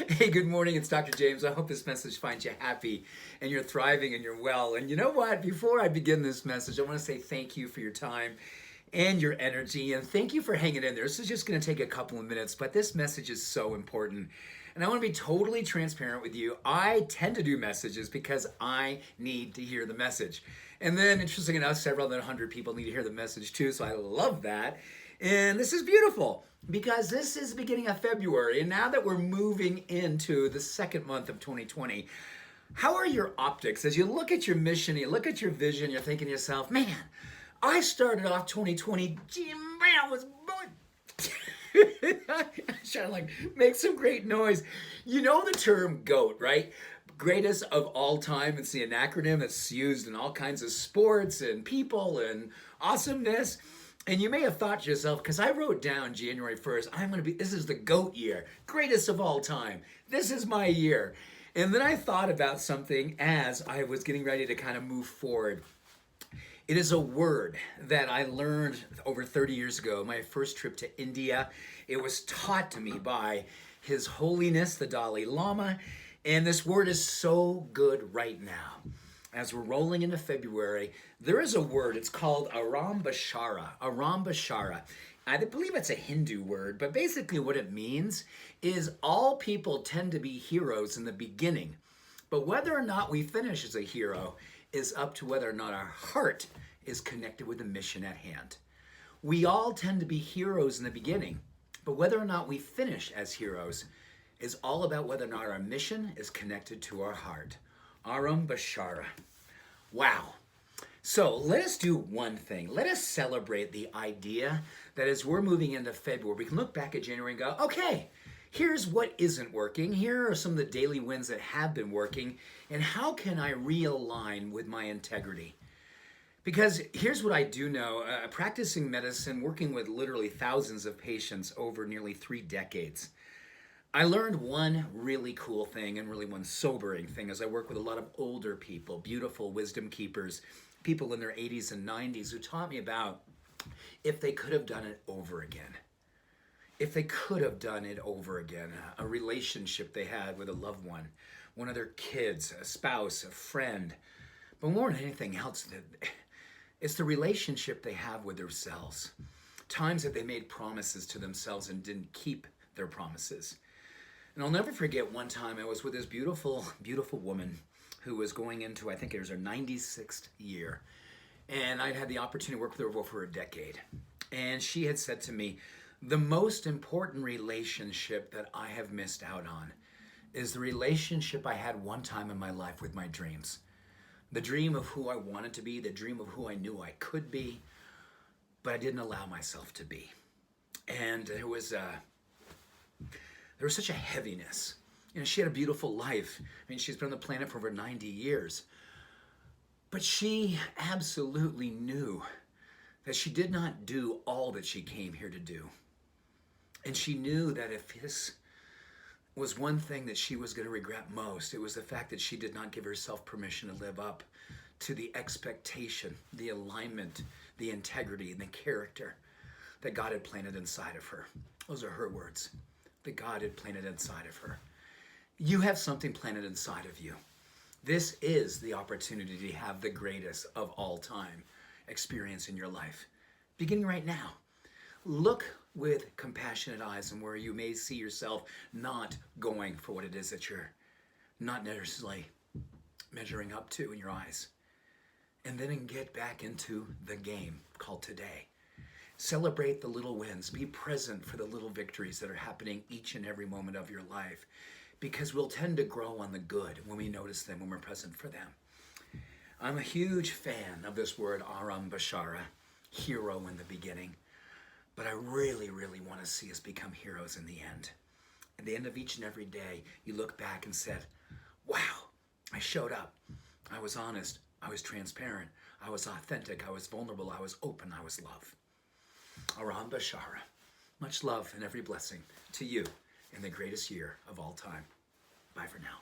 Hey, good morning. It's Dr. James. I hope this message finds you happy and you're thriving and you're well. And you know what? Before I begin this message, I want to say thank you for your time and your energy. And thank you for hanging in there. This is just going to take a couple of minutes, but this message is so important. And I want to be totally transparent with you. I tend to do messages because I need to hear the message. And then, interesting enough, several other 100 people need to hear the message too. So I love that. And this is beautiful because this is the beginning of February. And now that we're moving into the second month of 2020, how are your optics? As you look at your mission, you look at your vision, you're thinking to yourself, man, I started off 2020, gee, man, I was I'm trying to like make some great noise. You know the term GOAT, right? Greatest of all time. It's an acronym that's used in all kinds of sports and people and awesomeness. And you may have thought to yourself, because I wrote down January 1st, this is the GOAT year, greatest of all time. This is my year. And then I thought about something as I was getting ready to kind of move forward. It is a word that I learned over 30 years ago, my first trip to India. It was taught to me by His Holiness, the Dalai Lama. And this word is so good right now. As we're rolling into February, there is a word, it's called Arambhashura. Arambhashura. I believe it's a Hindu word, but basically what it means is all people tend to be heroes in the beginning. But whether or not we finish as a hero is up to whether or not our heart is connected with the mission at hand. We all tend to be heroes in the beginning, but whether or not we finish as heroes is all about whether or not our mission is connected to our heart. Arambhashura. Wow. So let us do one thing. Let us celebrate the idea that as we're moving into February, we can look back at January and go, okay, here's what isn't working. Here are some of the daily wins that have been working. And how can I realign with my integrity? Because here's what I do know. Practicing medicine, working with literally thousands of patients over nearly 3 decades, I learned one really cool thing and really one sobering thing as I work with a lot of older people, beautiful wisdom keepers, people in their 80s and 90s who taught me about if they could have done it over again. If they could have done it over again, a relationship they had with a loved one of their kids, a spouse, a friend, but more than anything else, it's the relationship they have with themselves. Times that they made promises to themselves and didn't keep their promises. And I'll never forget one time I was with this beautiful, beautiful woman who was going into, I think it was her 96th year. And I'd had the opportunity to work with her for a decade. And she had said to me, the most important relationship that I have missed out on is the relationship I had one time in my life with my dreams. The dream of who I wanted to be, the dream of who I knew I could be, but I didn't allow myself to be. And there was such a heaviness. You know, she had a beautiful life. I mean, she's been on the planet for over 90 years. But she absolutely knew that she did not do all that she came here to do. And she knew that if this was one thing that she was going to regret most, it was the fact that she did not give herself permission to live up to the expectation, the alignment, the integrity, and the character that God had planted inside of her. Those are her words. That God had planted inside of her. You have something planted inside of you. This is the opportunity to have the greatest of all time experience in your life. Beginning right now. Look with compassionate eyes and where you may see yourself not going for what it is that you're not necessarily measuring up to in your eyes. And then get back into the game called today. Celebrate the little wins. Be present for the little victories that are happening each and every moment of your life, because we'll tend to grow on the good when we notice them, when we're present for them. I'm a huge fan of this word Arambhashura, hero in the beginning, but I really, really want to see us become heroes in the end. At the end of each and every day, you look back and said, wow, I showed up. I was honest. I was transparent. I was authentic. I was vulnerable. I was open. I was love. Arambhashura. Much love and every blessing to you in the greatest year of all time. Bye for now.